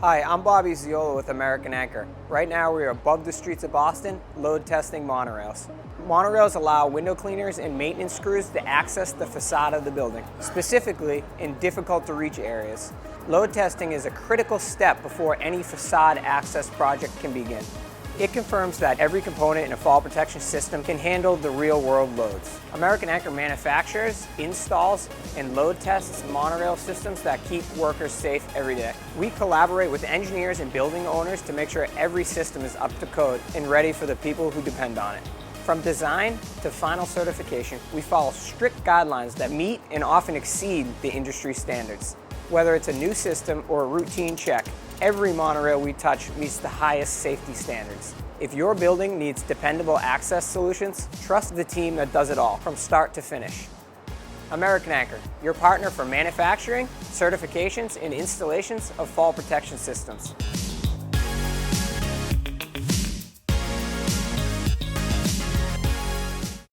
Hi, I'm Bobby Ziola with American Anchor. Right now we are above the streets of Boston, load testing monorails. Monorails allow window cleaners and maintenance crews to access the facade of the building, specifically in difficult to reach areas. Load testing is a critical step before any facade access project can begin. It confirms that every component in a fall protection system can handle the real-world loads. American Anchor manufactures, installs, and load tests monorail systems that keep workers safe every day. We collaborate with engineers and building owners to make sure every system is up to code and ready for the people who depend on it. From design to final certification, we follow strict guidelines that meet and often exceed the industry standards. Whether it's a new system or a routine check, every monorail we touch meets the highest safety standards. If your building needs dependable access solutions, trust the team that does it all, from start to finish. American Anchor, your partner for manufacturing, certifications, and installations of fall protection systems.